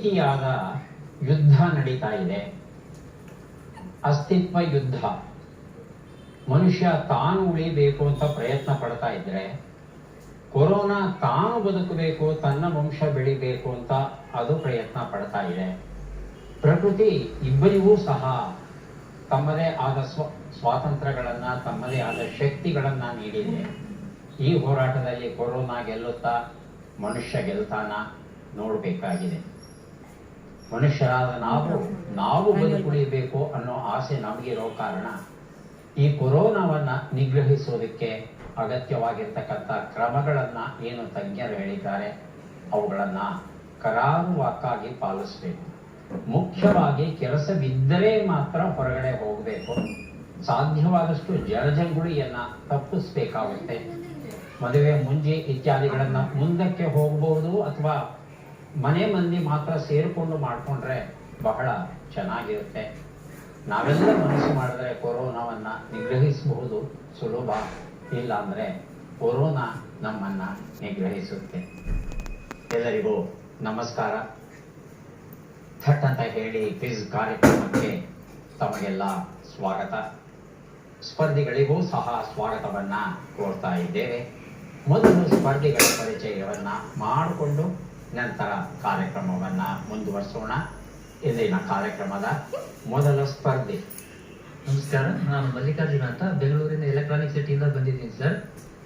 ರೀತಿಯಾದ ಯುದ್ಧ ನಡೀತಾ ಇದೆ. ಅಸ್ತಿತ್ವ ಯುದ್ಧ. ಮನುಷ್ಯ ತಾನು ಉಳಿಬೇಕು ಅಂತ ಪ್ರಯತ್ನ ಪಡ್ತಾ ಇದ್ರೆ, ಕೊರೋನಾ ತಾನು ಬದುಕಬೇಕು, ತನ್ನ ವಂಶ ಬೆಳಿಬೇಕು ಅಂತ ಅದು ಪ್ರಯತ್ನ ಪಡ್ತಾ ಇದೆ. ಪ್ರಕೃತಿ ಇಬ್ಬರಿಗೂ ಸಹ ತಮ್ಮದೇ ಆದ ಸ್ವಾತಂತ್ರ್ಯಗಳನ್ನ, ತಮ್ಮದೇ ಆದ ಶಕ್ತಿಗಳನ್ನ ನೀಡಿದೆ. ಈ ಹೋರಾಟದಲ್ಲಿ ಕೊರೋನಾ ಗೆಲ್ಲುತ್ತಾ ಮನುಷ್ಯ ಗೆಲ್ತಾನ ನೋಡಬೇಕಾಗಿದೆ. ಮನುಷ್ಯರಾದ ನಾವು ಬದುಕುಳಿಬೇಕು ಅನ್ನೋ ಆಸೆ ನಮಗಿರೋ ಕಾರಣ ಈ ಕೊರೋನಾವನ್ನ ನಿಗ್ರಹಿಸೋದಕ್ಕೆ ಅಗತ್ಯವಾಗಿರ್ತಕ್ಕಂಥ ಕ್ರಮಗಳನ್ನ ಏನು ತಜ್ಞರು ಹೇಳಿದ್ದಾರೆ ಅವುಗಳನ್ನ ಕರಾರುವಾಕ್ಕಾಗಿ ಪಾಲಿಸಬೇಕು. ಮುಖ್ಯವಾಗಿ ಕೆಲಸವಿದ್ದರೆ ಮಾತ್ರ ಹೊರಗಡೆ ಹೋಗಬೇಕು. ಸಾಧ್ಯವಾದಷ್ಟು ಜನಜಂಗುಳಿಯನ್ನ ತಪ್ಪಿಸ್ಬೇಕಾಗುತ್ತೆ. ಮದುವೆ ಮುಂಜಿ ಇತ್ಯಾದಿಗಳನ್ನ ಮುಂದಕ್ಕೆ ಹೋಗಬಹುದು, ಅಥವಾ ಮನೆ ಮಂದಿ ಮಾತ್ರ ಸೇರಿಕೊಂಡು ಮಾಡಿಕೊಂಡ್ರೆ ಬಹಳ ಚೆನ್ನಾಗಿರುತ್ತೆ. ನಾವೆಲ್ಲ ಮನಸ್ಸು ಮಾಡಿದ್ರೆ ಕೊರೋನಾವನ್ನ ನಿಗ್ರಹಿಸಬಹುದು, ಸುಲಭ. ಇಲ್ಲ ಅಂದ್ರೆ ಕೊರೋನಾ ನಮ್ಮನ್ನ ನಿಗ್ರಹಿಸುತ್ತೆ. ಎಲ್ಲರಿಗೂ ನಮಸ್ಕಾರ. ಥಟ್ ಅಂತ ಹೇಳಿ ಕ್ವಿಜ್ ಕಾರ್ಯಕ್ರಮಕ್ಕೆ ತಮಗೆಲ್ಲ ಸ್ವಾಗತ. ಸ್ಪರ್ಧಿಗಳಿಗೂ ಸಹ ಸ್ವಾಗತವನ್ನ ಕೋರ್ತಾ ಇದ್ದೇವೆ. ಮೊದಲು ಸ್ಪರ್ಧಿಗಳ ಪರಿಚಯವನ್ನ ಮಾಡಿಕೊಂಡು ನಂತರ ಕಾರ್ಯಕ್ರಮವನ್ನ ಮುಂದುವರಿಸೋಣ. ಇಂದಿನ ಕಾರ್ಯಕ್ರಮದ ಮೊದಲ ಸ್ಪರ್ಧಿ. ನಮಸ್ಕಾರ, ನಾನು ಮಲ್ಲಿಕಾರ್ಜುನ ಅಂತ ಬೆಂಗಳೂರಿನ ಎಲೆಕ್ಟ್ರಾನಿಕ್ ಸಿಟಿಯಿಂದ ಬಂದಿದ್ದೀನಿ ಸರ್.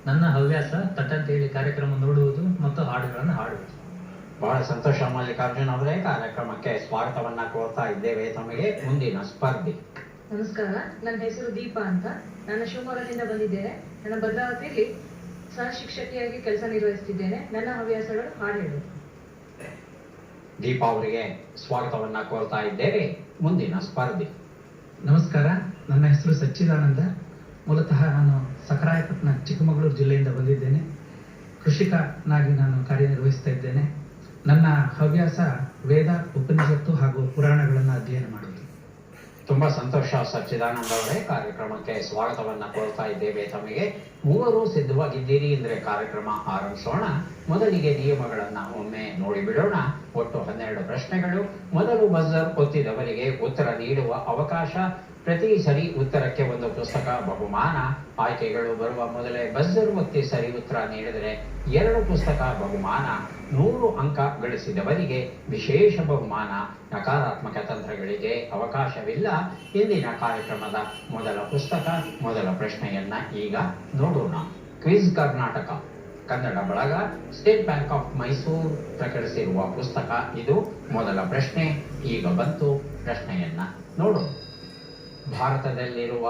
ನನ್ನ ಹವ್ಯಾಸ ತಟ್ಟಂತ ಹೇಳಿ ಕಾರ್ಯಕ್ರಮ ನೋಡುವುದು ಮತ್ತು ಹಾಡುಗಳನ್ನು ಹಾಡುವುದು. ಬಹಳ ಸಂತೋಷ ಮಲ್ಲಿಕಾರ್ಜುನ್ ಅವರೇ, ಕಾರ್ಯಕ್ರಮಕ್ಕೆ ಸ್ವಾಗತವನ್ನ ಕೋರ್ತಾ ಇದ್ದೇವೆ. ತಮಗೆ ಮುಂದಿನ ಸ್ಪರ್ಧಿ. ನಮಸ್ಕಾರ, ನನ್ನ ಹೆಸರು ದೀಪಾ ಅಂತ. ನಾನು ಶಿವಮೊಗ್ಗದಿಂದ ಬಂದಿದ್ದೇನೆ. ನನ್ನ ಭದ್ರಾವತಿಯಲ್ಲಿ ಸಹ ಶಿಕ್ಷಕಿಯಾಗಿ ಕೆಲಸ ನಿರ್ವಹಿಸುತ್ತಿದ್ದೇನೆ. ನನ್ನ ಹವ್ಯಾಸಗಳು ಹಾಡು ಹೇಳುವುದು. ದೀಪಾ ಅವರಿಗೆ ಸ್ವಾಗತವನ್ನ ಕೋರ್ತಾ ಇದ್ದೇವೆ. ಮುಂದಿನ ಸ್ಪರ್ಧಿ. ನಮಸ್ಕಾರ, ನನ್ನ ಹೆಸರು ಸಚ್ಚಿದಾನಂದ. ಮೂಲತಃ ನಾನು ಸಕರಾಯಪಟ್ಟಣ ಚಿಕ್ಕಮಗಳೂರು ಜಿಲ್ಲೆಯಿಂದ ಬಂದಿದ್ದೇನೆ. ಕೃಷಿಕನಾಗಿ ನಾನು ಕಾರ್ಯನಿರ್ವಹಿಸ್ತಾ ಇದ್ದೇನೆ. ನನ್ನ ಹವ್ಯಾಸ ವೇದ, ಉಪನಿಷತ್ತು ಹಾಗೂ ಪುರಾಣಗಳನ್ನು ಅಧ್ಯಯನ ಮಾಡುವುದು. ತುಂಬಾ ಸಂತೋಷ ಸಚ್ಚಿದಾನಂದ ಅವರೇ, ಕಾರ್ಯಕ್ರಮಕ್ಕೆ ಸ್ವಾಗತವನ್ನ ಕೋರ್ತಾ ಇದ್ದೇವೆ. ತಮಗೆ ಮೂವರು ಸಿದ್ಧವಾಗಿದ್ದೀರಿ ಅಂದ್ರೆ ಕಾರ್ಯಕ್ರಮ ಆರಂಭಿಸೋಣ. ಮೊದಲಿಗೆ ನಿಯಮಗಳನ್ನ ಒಮ್ಮೆ ನೋಡಿಬಿಡೋಣ. ಒಟ್ಟು 12 ಪ್ರಶ್ನೆಗಳು. ಮೊದಲು ಬಜರ್ ಒತ್ತಿದವರಿಗೆ ಉತ್ತರ ನೀಡುವ ಅವಕಾಶ. ಪ್ರತಿ ಸರಿ ಉತ್ತರಕ್ಕೆ ಒಂದು ಪುಸ್ತಕ ಬಹುಮಾನ. ಆಯ್ಕೆಗಳು ಬರುವ ಮೊದಲೇ ಬಜರ್ ಒತ್ತಿ ಸರಿ ಉತ್ತರ ನೀಡಿದರೆ 2 ಪುಸ್ತಕ ಬಹುಮಾನ. 100 ಅಂಕ ಗಳಿಸಿದವರಿಗೆ ವಿಶೇಷ ಬಹುಮಾನ. ನಕಾರಾತ್ಮಕ ತಂತ್ರಗಳಿಗೆ ಅವಕಾಶವಿಲ್ಲ. ಇಂದಿನ ಕಾರ್ಯಕ್ರಮದ ಮೊದಲ ಪುಸ್ತಕ, ಮೊದಲ ಪ್ರಶ್ನೆಯನ್ನ ಈಗ ನೋಡೋಣ. ಕ್ವಿಜ್ ಕರ್ನಾಟಕ ಕನ್ನಡ ಬಳಗ, ಸ್ಟೇಟ್ ಬ್ಯಾಂಕ್ ಆಫ್ ಮೈಸೂರು ಪ್ರಕಟಿಸಿರುವ ಪುಸ್ತಕ ಇದು. ಮೊದಲ ಪ್ರಶ್ನೆ ಈಗ ಬಂತು. ಪ್ರಶ್ನೆಯನ್ನ ನೋಡೋಣ. ಭಾರತದಲ್ಲಿರುವ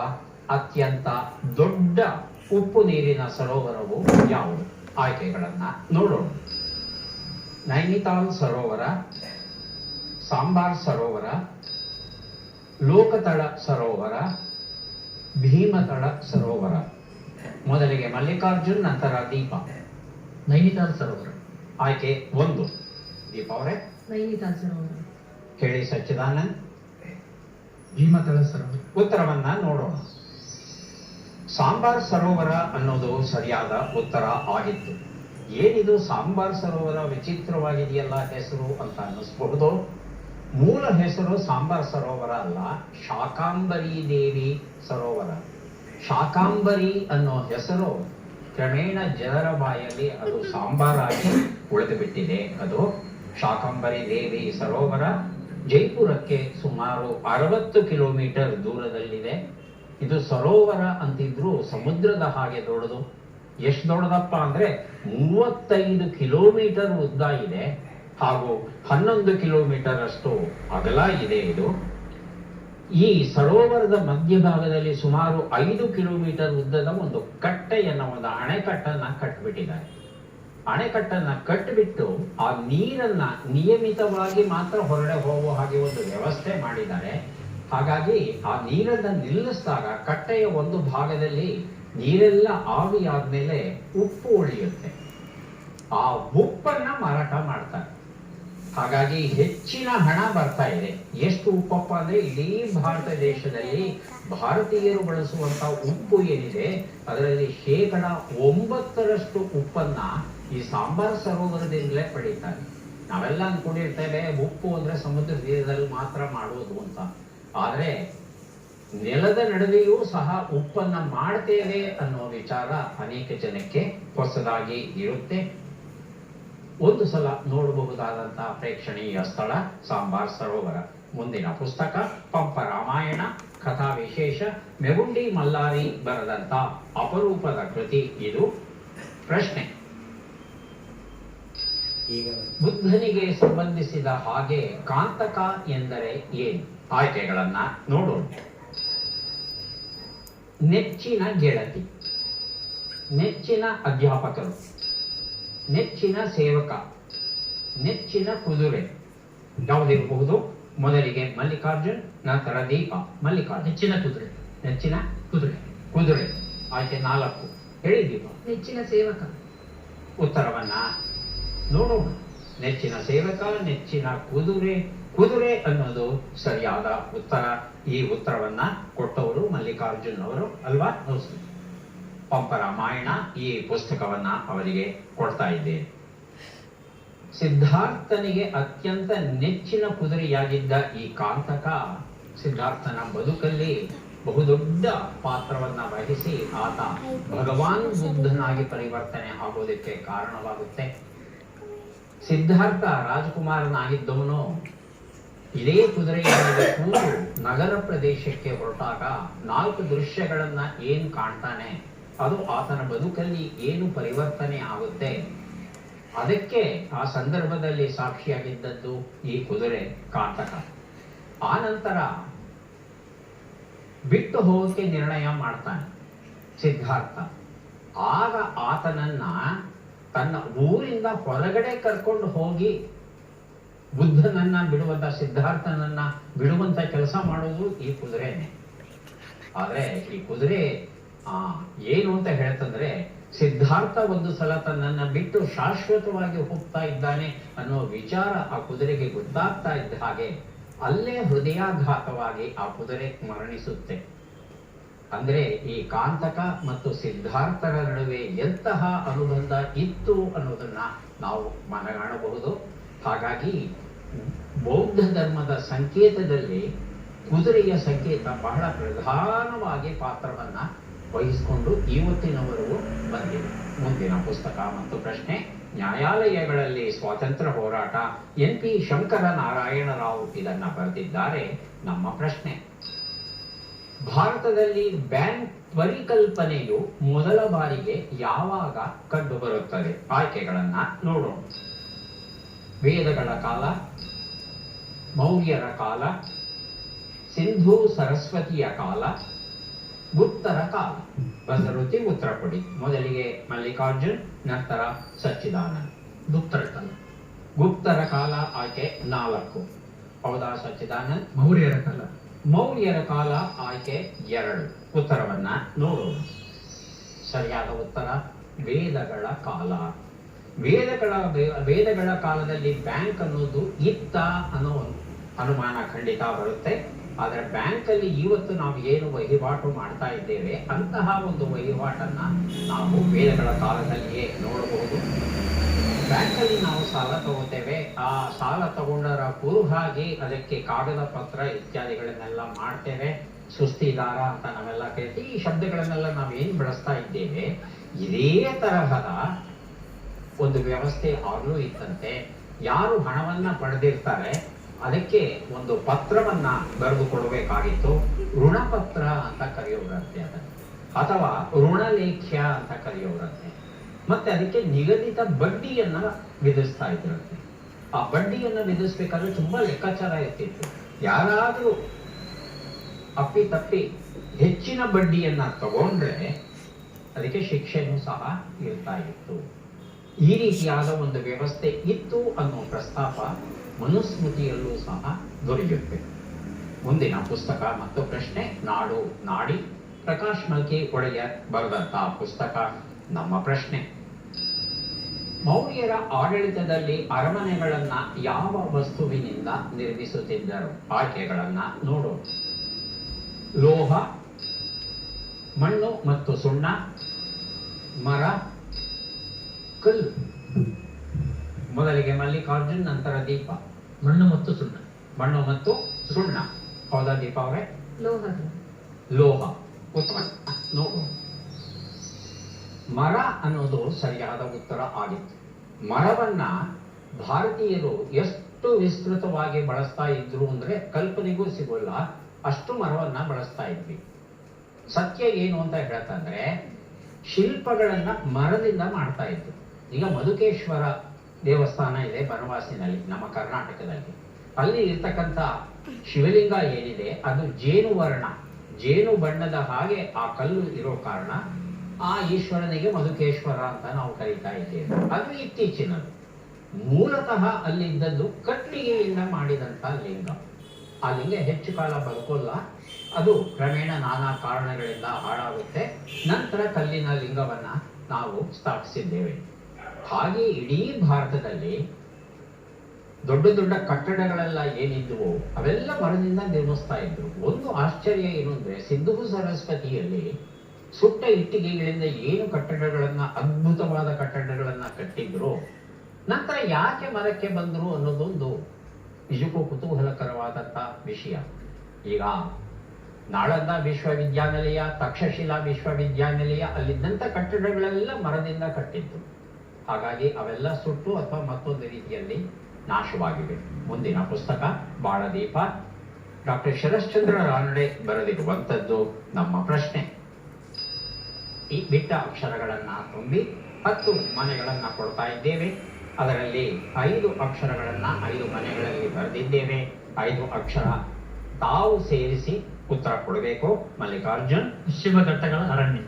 ಅತ್ಯಂತ ದೊಡ್ಡ ಉಪ್ಪು ನೀರಿನ ಸರೋವರವು ಯಾವುದು? ಆಯ್ಕೆಗಳನ್ನ ನೋಡೋಣ. ನೈನಿತಾಲ್ ಸರೋವರ, ಸಾಂಬಾರ್ ಸರೋವರ, ಲೋಕತಳ ಸರೋವರ, ಭೀಮತಳ ಸರೋವರ. ಮೊದಲಿಗೆ ಮಲ್ಲಿಕಾರ್ಜುನ್, ನಂತರ ದೀಪಾ. ನೈನಿತಾಲ್ ಸರೋವರ. ಆಯ್ಕೆ 1. ದೀಪಾ ಅವರೇ ನೈನಿತಾಲ್ ಸರೋವರ. ಹೇಳಿ ಸಚ್ಚಿದಾನಂದ್. ಭೀಮತಳ ಸರೋವರ. ಉತ್ತರವನ್ನ ನೋಡೋಣ. ಸಾಂಬಾರ್ ಸರೋವರ ಅನ್ನೋದು ಸರಿಯಾದ ಉತ್ತರ ಆಗಿತ್ತು. ಏನಿದು ಸಾಂಬಾರ್ ಸರೋವರ, ವಿಚಿತ್ರವಾಗಿದೆಯಲ್ಲ ಹೆಸರು ಅಂತ ಅನ್ನಿಸ್ಬಹುದು. ಮೂಲ ಹೆಸರು ಸಾಂಬಾರ್ ಸರೋವರ ಅಲ್ಲ, ಶಾಕಾಂಬರಿ ದೇವಿ ಸರೋವರ. ಶಾಕಾಂಬರಿ ಅನ್ನೋ ಹೆಸರು ಕ್ರಮೇಣ ಜನರ ಬಾಯಲ್ಲಿ ಅದು ಸಾಂಬಾರಾಗಿ ಉಳಿದು ಬಿಟ್ಟಿದೆ. ಅದು ಶಾಕಾಂಬರಿ ದೇವಿ ಸರೋವರ ಜೈಪುರಕ್ಕೆ ಸುಮಾರು 60 ಕಿಲೋಮೀಟರ್ ದೂರದಲ್ಲಿದೆ. ಇದು ಸರೋವರ ಅಂತಿದ್ರು ಸಮುದ್ರದ ಹಾಗೆ ದೊಡ್ಡದು. ಎಷ್ಟು ದೊಡ್ಡದಪ್ಪ ಅಂದ್ರೆ 35 ಕಿಲೋಮೀಟರ್ ಉದ್ದ ಇದೆ ಹಾಗೂ 11 ಕಿಲೋಮೀಟರ್ ಅಷ್ಟು ಅಗಲ ಇದೆ. ಇದು ಈ ಸರೋವರದ ಮಧ್ಯಭಾಗದಲ್ಲಿ ಸುಮಾರು 5 ಕಿಲೋಮೀಟರ್ ಉದ್ದದ ಒಂದು ಕಟ್ಟೆಯನ್ನ, ಒಂದು ಅಣೆಕಟ್ಟನ್ನ ಕಟ್ಟಿಬಿಟ್ಟಿದ್ದಾರೆ. ಅಣೆಕಟ್ಟನ್ನ ಕಟ್ಟಿಬಿಟ್ಟು ಆ ನೀರನ್ನ ನಿಯಮಿತವಾಗಿ ಮಾತ್ರ ಹೊರಗಡೆ ಹೋಗುವ ಹಾಗೆ ಒಂದು ವ್ಯವಸ್ಥೆ ಮಾಡಿದ್ದಾರೆ. ಹಾಗಾಗಿ ಆ ನೀರನ್ನ ನಿಲ್ಲಿಸಿದಾಗ ಕಟ್ಟೆಯ ಒಂದು ಭಾಗದಲ್ಲಿ ನೀರೆಲ್ಲ ಆವಿಯಾದ್ಮೇಲೆ ಉಪ್ಪು ಉಳಿಯುತ್ತೆ. ಆ ಉಪ್ಪನ್ನ ಮಾರಾಟ ಮಾಡ್ತಾರೆ. ಹಾಗಾಗಿ ಹೆಚ್ಚಿನ ಹಣ ಬರ್ತಾ ಇದೆ. ಎಷ್ಟು ಉಪ್ಪಪ್ಪ ಅಂದ್ರೆ ಇಡೀ ಭಾರತ ದೇಶದಲ್ಲಿ ಭಾರತೀಯರು ಬಳಸುವಂತ ಉಪ್ಪು ಏನಿದೆ ಅದರಲ್ಲಿ 9% ಉಪ್ಪನ್ನ ಈ ಸಾಂಬಾರ್ ಸರೋವರದಿಂದಲೇ ಪಡೀತಾರೆ. ನಾವೆಲ್ಲ ಅಂದ್ಕೊಂಡಿರ್ತೇವೆ ಉಪ್ಪು ಅಂದ್ರೆ ಸಮುದ್ರ ತೀರದಲ್ಲಿ ಮಾತ್ರ ಮಾಡುವುದು ಅಂತ. ಆದ್ರೆ ನೆಲದ ನಡುವೆಯೂ ಸಹ ಉಪ್ಪನ್ನ ಮಾಡ್ತೇವೆ ಅನ್ನೋ ವಿಚಾರ ಅನೇಕ ಜನಕ್ಕೆ ಹೊಸದಾಗಿ ಇರುತ್ತೆ. ಒಂದು ಸಲ ನೋಡಬಹುದಾದಂತಹ ಪ್ರೇಕ್ಷಣೀಯ ಸ್ಥಳ ಸಾಂಬಾರ್ ಸರೋವರ. ಮುಂದಿನ ಪುಸ್ತಕ ಪಂಪ ರಾಮಾಯಣ ಕಥಾ ವಿಶೇಷ. ಮೆಗುಂಡಿ ಮಲ್ಲಾರಿ ಬರೆದಂತ ಅಪರೂಪದ ಕೃತಿ ಇದು. ಪ್ರಶ್ನೆ: ಬುದ್ಧನಿಗೆ ಸಂಬಂಧಿಸಿದ ಹಾಗೆ ಕಾಂತಕ ಎಂದರೆ ಏನು? ಆಯ್ಕೆಗಳನ್ನ ನೋಡೋಣ. ನೆಚ್ಚಿನ ಗೆಳತಿ, ನೆಚ್ಚಿನ ಅಧ್ಯಾಪಕರು, ನೆಚ್ಚಿನ ಸೇವಕ, ನೆಚ್ಚಿನ ಕುದುರೆ. ಯಾವುದಿರಬಹುದು? ಮೊದಲಿಗೆ ಮಲ್ಲಿಕಾರ್ಜುನ್, ನಂತರ ದೀಪ. ಮಲ್ಲಿಕಾರ್ಜುನ್. ನೆಚ್ಚಿನ ಕುದುರೆ. ನೆಚ್ಚಿನ ಕುದುರೆ. ಕುದುರೆ. ಆಯ್ಕೆ 4. ಹೇಳಿ ದೀಪ. ನೆಚ್ಚಿನ ಸೇವಕ. ಉತ್ತರವನ್ನ ನೋಡೋಣ. ನೆಚ್ಚಿನ ಸೇವಕ, ನೆಚ್ಚಿನ ಕುದುರೆ. ಕುದುರೆ ಅನ್ನೋದು ಸರಿಯಾದ ಉತ್ತರ. ಈ ಉತ್ತರವನ್ನ ಕೊಟ್ಟವರು ಮಲ್ಲಿಕಾರ್ಜುನ್ ಅವರು ಅಲ್ವಾ? ಪಂಪ ರಾಮಾಯಣ ಈ ಪುಸ್ತಕವನ್ನ ಅವರಿಗೆ ಕೊಡ್ತಾ ಇದ್ದೇನೆ. ಸಿದ್ಧಾರ್ಥನಿಗೆ ಅತ್ಯಂತ ನೆಚ್ಚಿನ ಕುದುರೆಯಾಗಿದ್ದ ಈ ಕಾಂತಕ ಸಿದ್ಧಾರ್ಥನ ಬದುಕಲ್ಲಿ ಬಹುದೊಡ್ಡ ಪಾತ್ರವನ್ನ ವಹಿಸಿ ಆತ ಭಗವಾನ್ ಬುದ್ಧನಾಗಿ ಪರಿವರ್ತನೆ ಆಗೋದಕ್ಕೆ ಕಾರಣವಾಗುತ್ತೆ. ಸಿದ್ಧಾರ್ಥ ರಾಜಕುಮಾರನಾಗಿದ್ದವನು ಇದೇ ಕುದುರೆಯ ಮೇಲೆ ಕೂತು ನಗರ ಪ್ರದೇಶಕ್ಕೆ ಹೊರಟಾಗ 4 ದೃಶ್ಯಗಳನ್ನ ಏನ್ ಕಾಣ್ತಾನೆ, ಅದು ಆತನ ಬದುಕಲ್ಲಿ ಏನು ಪರಿವರ್ತನೆ ಆಗುತ್ತೆ, ಅದಕ್ಕೆ ಆ ಸಂದರ್ಭದಲ್ಲಿ ಸಾಕ್ಷಿಯಾಗಿದ್ದದ್ದು ಈ ಕುದುರೆ ಕಾಂತಕ. ಆ ನಂತರ ಬಿಟ್ಟು ಹೋಗಕ್ಕೆ ನಿರ್ಣಯ ಮಾಡ್ತಾನೆ ಸಿದ್ಧಾರ್ಥ. ಆಗ ಆತನನ್ನ ತನ್ನ ಊರಿಂದ ಹೊರಗಡೆ ಕರ್ಕೊಂಡು ಹೋಗಿ ಬುದ್ಧನನ್ನ ಬಿಡುವಂತ, ಸಿದ್ಧಾರ್ಥನನ್ನ ಬಿಡುವಂತ ಕೆಲಸ ಮಾಡೋದು ಈ ಕುದುರೆನೆ. ಆದ್ರೆ ಈ ಕುದುರೆ ಏನು ಅಂತ ಹೇಳ್ತಂದ್ರೆ, ಸಿದ್ಧಾರ್ಥ ಒಂದು ಸಲ ತನ್ನನ್ನ ಬಿಟ್ಟು ಶಾಶ್ವತವಾಗಿ ಹೋಗ್ತಾ ಇದ್ದಾನೆ ಅನ್ನೋ ವಿಚಾರ ಆ ಕುದುರೆಗೆ ಗೊತ್ತಾಗ್ತಾ ಇದ್ದ ಹಾಗೆ ಅಲ್ಲೇ ಹೃದಯಾಘಾತವಾಗಿ ಆ ಕುದುರೆ ಮರಣಿಸುತ್ತೆ. ಅಂದ್ರೆ ಈ ಕಾಂತಕ ಮತ್ತು ಸಿದ್ಧಾರ್ಥರ ನಡುವೆ ಎಂತಹ ಅನುಬಂಧ ಇತ್ತು ಅನ್ನೋದನ್ನ ನಾವು ಮನಗಾಣಬಹುದು. ಹಾಗಾಗಿ ಬೌದ್ಧ ಧರ್ಮದ ಸಂಕೇತದಲ್ಲಿ ಕುದುರೆಯ ಸಂಕೇತ ಬಹಳ ಪ್ರಧಾನವಾಗಿ ಪಾತ್ರವನ್ನ ವಹಿಸಿಕೊಂಡು ಇವತ್ತಿನವರೆಗೂ ಬಂದಿದೆ. ಮುಂದಿನ ಪುಸ್ತಕ ಮತ್ತು ಪ್ರಶ್ನೆ: ನ್ಯಾಯಾಲಯಗಳಲ್ಲಿ ಸ್ವಾತಂತ್ರ್ಯ ಹೋರಾಟ. NP ಶಂಕರ ನಾರಾಯಣ ರಾವ್ ಇದನ್ನ ಬರೆದಿದ್ದಾರೆ. ನಮ್ಮ ಪ್ರಶ್ನೆ: ಭಾರತದಲ್ಲಿ ಬ್ಯಾಂಕ್ ಪರಿಕಲ್ಪನೆಯು ಮೊದಲ ಬಾರಿಗೆ ಯಾವಾಗ ಕಂಡುಬರುತ್ತದೆ? ಆಯ್ಕೆಗಳನ್ನ ನೋಡೋಣ. ವೇದಗಳ ಕಾಲ, ಮೌರ್ಯರ ಕಾಲ, ಸಿಂಧೂ ಸರಸ್ವತಿಯ ಕಾಲ, ಗುಪ್ತರ ಕಾಲ. ಬಸರುತಿ ಉತ್ತರ ಕೊಡಿ. ಮೊದಲಿಗೆ ಮಲ್ಲಿಕಾರ್ಜುನ್, ನಂತರ ಸಚ್ಚಿದಾನಂದ್. ಗುಪ್ತರ ಕಾಲ. ಗುಪ್ತರ ಕಾಲ ಆಯ್ಕೆ 4. ಹೌದಾ ಸಚ್ಚಿದಾನಂದ್? ಮೌರ್ಯರ ಕಾಲ. ಮೌರ್ಯರ ಕಾಲ ಆಯ್ಕೆ 2. ಉತ್ತರವನ್ನ ನೋಡೋಣ. ಸರಿಯಾದ ಉತ್ತರ ವೇದಗಳ ಕಾಲ. ವೇದಗಳ ಕಾಲದಲ್ಲಿ ಬ್ಯಾಂಕ್ ಅನ್ನೋದು ಇತ್ತ ಅನ್ನೋ ಅನುಮಾನ ಖಂಡಿತ ಬರುತ್ತೆ. ಆದ್ರೆ ಬ್ಯಾಂಕ್ ಅಲ್ಲಿ ಇವತ್ತು ನಾವು ಏನು ವಹಿವಾಟು ಮಾಡ್ತಾ ಇದ್ದೇವೆ ಅಂತಹ ಒಂದು ವಹಿವಾಟನ್ನ ನಾವು ವೇದಗಳ ಕಾಲದಲ್ಲಿಯೇ ನೋಡಬಹುದು. ಬ್ಯಾಂಕ್ ಅಲ್ಲಿ ನಾವು ಸಾಲ ತಗೋತೇವೆ. ಆ ಸಾಲ ತಗೊಂಡರ ಕುರುಹಾಗಿ ಅದಕ್ಕೆ ಕಾಗದ ಪತ್ರ ಇತ್ಯಾದಿಗಳನ್ನೆಲ್ಲ ಮಾಡ್ತೇವೆ. ಸುಸ್ತಿದಾರ ಅಂತ ನಾವೆಲ್ಲ ಕೇಳ್ತೀವಿ. ಈ ಶಬ್ದಗಳನ್ನೆಲ್ಲ ನಾವೇನ್ ಬಳಸ್ತಾ ಇದ್ದೇವೆ, ಇದೇ ತರಹದ ಒಂದು ವ್ಯವಸ್ಥೆ ಆಗ್ಲೂ ಇತ್ತಂತೆ. ಯಾರು ಹಣವನ್ನ ಪಡೆದಿರ್ತಾರೆ ಅದಕ್ಕೆ ಒಂದು ಪತ್ರವನ್ನ ಬರೆದು ಕೊಡಬೇಕಾಗಿತ್ತು. ಋಣಪತ್ರ ಅಂತ ಕರೆಯೋರಂತೆ ಅದನ್ನು, ಅಥವಾ ಋಣಲೇಖ್ಯ ಅಂತ ಕರೆಯೋರಂತೆ. ಮತ್ತೆ ಅದಕ್ಕೆ ನಿಗದಿತ ಬಡ್ಡಿಯನ್ನ ವಿಧಿಸ್ತಾ ಇದ್ರಂತೆ. ಆ ಬಡ್ಡಿಯನ್ನ ವಿಧಿಸ್ಬೇಕಾದ್ರೆ ತುಂಬಾ ಲೆಕ್ಕಾಚಾರ ಇರ್ತಿತ್ತು. ಯಾರಾದ್ರೂ ಅಪ್ಪಿ ತಪ್ಪಿ ಹೆಚ್ಚಿನ ಬಡ್ಡಿಯನ್ನ ತಗೊಂಡ್ರೆ ಅದಕ್ಕೆ ಶಿಕ್ಷೆನೂ ಸಹ ಇರ್ತಾ ಇತ್ತು. ಈ ರೀತಿಯಾದ ಒಂದು ವ್ಯವಸ್ಥೆ ಇತ್ತು ಅನ್ನೋ ಪ್ರಸ್ತಾಪ ಮನುಸ್ಮೃತಿಯಲ್ಲೂ ಸಹ ದೊರೆಯುತ್ತೆ. ಮುಂದಿನ ಪುಸ್ತಕ ಮತ್ತು ಪ್ರಶ್ನೆ: ನಾಡು ನಾಡಿ. ಪ್ರಕಾಶ್ ಮಲ್ಕಿ ಒಡೆಯರ್ ಬರೆದಂತಹ ಪುಸ್ತಕ. ನಮ್ಮ ಪ್ರಶ್ನೆ: ಮೌರ್ಯರ ಆಡಳಿತದಲ್ಲಿ ಅರಮನೆಗಳನ್ನ ಯಾವ ವಸ್ತುವಿನಿಂದ ನಿರ್ಮಿಸುತ್ತಿದ್ದರು? ಆಯ್ಕೆಗಳನ್ನ ನೋಡೋಣ. ಲೋಹ, ಮಣ್ಣು ಮತ್ತು ಸುಣ್ಣ, ಮರ, ಕಲ್ಲು. ಮೊದಲಿಗೆ ಮಲ್ಲಿಕಾರ್ಜುನ್, ನಂತರ ದೀಪ. ಮಣ್ಣು ಮತ್ತು ಸುಣ್ಣ. ಮಣ್ಣು ಮತ್ತು ಸುಣ್ಣ. ಹೌದಾ ದೀಪ ಅವರೇ? ಲೋಹದ. ಲೋಹ. ಉತ್ತಮ. ನೋಡು, ಮರ ಅನ್ನೋದು ಸರಿಯಾದ ಉತ್ತರ ಆಗಿತ್ತು. ಮರವನ್ನ ಭಾರತೀಯರು ಎಷ್ಟು ವಿಸ್ತೃತವಾಗಿ ಬಳಸ್ತಾ ಇದ್ರು ಅಂದ್ರೆ ಕಲ್ಪನೆಗೂ ಸಿಗೋಲ್ಲ, ಅಷ್ಟು ಮರವನ್ನ ಬಳಸ್ತಾ ಇದ್ವಿ. ಸತ್ಯ ಏನು ಅಂತ ಹೇಳ್ತಂದ್ರೆ ಶಿಲ್ಪಗಳನ್ನ ಮರದಿಂದ ಮಾಡ್ತಾ ಇದ್ರು. ಈಗ ಮಧುಕೇಶ್ವರ ದೇವಸ್ಥಾನ ಇದೆ ಬನವಾಸಿನಲ್ಲಿ, ನಮ್ಮ ಕರ್ನಾಟಕದಲ್ಲಿ. ಅಲ್ಲಿ ಇರ್ತಕ್ಕಂಥ ಶಿವಲಿಂಗ ಏನಿದೆ ಅದು ಜೇನು ವರ್ಣ, ಜೇನು ಬಣ್ಣದ ಹಾಗೆ ಆ ಕಲ್ಲು ಇರೋ ಕಾರಣ ಆ ಈಶ್ವರನಿಗೆ ಮಧುಕೇಶ್ವರ ಅಂತ ನಾವು ಕರೀತಾ ಇದ್ದೇವೆ. ಅದು ಇತ್ತೀಚಿನದು. ಮೂಲತಃ ಅಲ್ಲಿದ್ದದ್ದು ಕಟ್ಟಿಗೆಯಿಂದ ಮಾಡಿದಂತ ಲಿಂಗ. ಆ ಲಿಂಗ ಹೆಚ್ಚು ಕಾಲ ಬದುಕೋಲ್ಲ, ಅದು ಕ್ರಮೇಣ ನಾನಾ ಕಾರಣಗಳಿಂದ ಹಾಳಾಗುತ್ತೆ. ನಂತರ ಕಲ್ಲಿನ ಲಿಂಗವನ್ನ ನಾವು ಸ್ಥಾಪಿಸಿದ್ದೇವೆ. ಹಾಗೆ ಇಡೀ ಭಾರತದಲ್ಲಿ ದೊಡ್ಡ ದೊಡ್ಡ ಕಟ್ಟಡಗಳೆಲ್ಲ ಏನಿದ್ವು ಅವೆಲ್ಲ ಮರದಿಂದ ನಿರ್ಮಿಸ್ತಾ ಇದ್ರು. ಒಂದು ಆಶ್ಚರ್ಯ ಏನು ಅಂದ್ರೆ ಸಿಂಧೂ ಸರಸ್ವತಿಯಲ್ಲಿ ಸುಟ್ಟ ಇಟ್ಟಿಗೆಗಳಿಂದ ಏನು ಕಟ್ಟಡಗಳನ್ನ, ಅದ್ಭುತವಾದ ಕಟ್ಟಡಗಳನ್ನ ಕಟ್ಟಿದ್ರು, ನಂತರ ಯಾಕೆ ಮರಕ್ಕೆ ಬಂದ್ರು ಅನ್ನೋದೊಂದು ನಿಜಕ್ಕೂ ಕುತೂಹಲಕರವಾದಂತ ವಿಷಯ. ಈಗ ನಾಳಂದ ವಿಶ್ವವಿದ್ಯಾನಿಲಯ, ತಕ್ಷಶಿಲಾ ವಿಶ್ವವಿದ್ಯಾನಿಲಯ, ಅಲ್ಲಿದ್ದಂತ ಕಟ್ಟಡಗಳೆಲ್ಲ ಮರದಿಂದ ಕಟ್ಟಿದ್ದು. ಹಾಗಾಗಿ ಅವೆಲ್ಲ ಸುಟ್ಟು ಅಥವಾ ಮತ್ತೊಂದು ರೀತಿಯಲ್ಲಿ ನಾಶವಾಗಿವೆ. ಮುಂದಿನ ಪುಸ್ತಕ ಬಾಳದೀಪ, ಡಾಕ್ಟರ್ ಶರಶ್ಚಂದ್ರ ರಾನಡೆ ಬರೆದಿರುವಂತದ್ದು ನಮ್ಮ ಪ್ರಶ್ನೆ. ಈ ಬಿಟ್ಟ ಅಕ್ಷರಗಳನ್ನ ತುಂಬಿ 10 ಮನೆಗಳನ್ನ ಕೊಡ್ತಾ ಇದ್ದೇವೆ. ಅದರಲ್ಲಿ 5 ಅಕ್ಷರಗಳನ್ನ 5 ಮನೆಗಳಲ್ಲಿ ಬರೆದಿದ್ದೇವೆ. 5 ಅಕ್ಷರ ತಾವು ಸೇರಿಸಿ ಉತ್ತರ ಕೊಡಬೇಕು. ಮಲ್ಲಿಕಾರ್ಜುನ್. ಪಶ್ಚಿಮ ಘಟ್ಟಗಳ ಅರಣ್ಯ.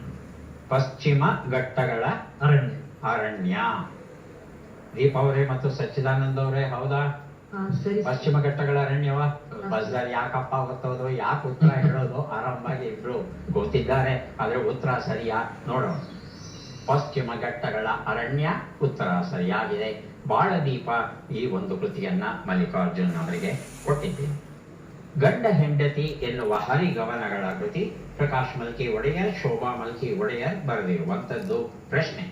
ಪಶ್ಚಿಮ ಘಟ್ಟಗಳ ಅರಣ್ಯ. ಅರಣ್ಯ. ದೀಪ ಅವರೇ ಮತ್ತು ಸಚ್ಚಿದಾನಂದ್ ಅವರೇ ಹೌದಾ? ಸರಿ. ಪಶ್ಚಿಮ ಘಟ್ಟಗಳ ಅರಣ್ಯವ? ಬಸ್ಸಲ್ಲಿ ಯಾಕಪ್ಪ ಗೊತ್ತೋದು, ಯಾಕೆ ಉತ್ತರ ಹೇಳೋದು? ಆರಾಮಾಗಿ ಇಬ್ರು ಗೊತ್ತಿದ್ದಾರೆ, ಆದ್ರೆ ಉತ್ತರ ಸರಿಯಾ ನೋಡೋಣ. ಪಶ್ಚಿಮ ಘಟ್ಟಗಳ ಅರಣ್ಯ ಉತ್ತರ ಸರಿಯಾಗಿದೆ. ಬಾಳದೀಪ ಈ ಒಂದು ಕೃತಿಯನ್ನ ಮಲ್ಲಿಕಾರ್ಜುನ್ ಅವರಿಗೆ ಕೊಟ್ಟಿದ್ದೀನಿ. ಗಂಡ ಹೆಂಡತಿ ಎನ್ನುವ ಹರಿಗವನಗಳ ಕೃತಿ ಪ್ರಕಾಶ್ ಮಲ್ಕಿ ಒಡೆಯರ್, ಶೋಭಾ ಮಲ್ಕಿ ಒಡೆಯರ್ ಬರೆದಿರುವಂತದ್ದು. ಪ್ರಶ್ನೆ: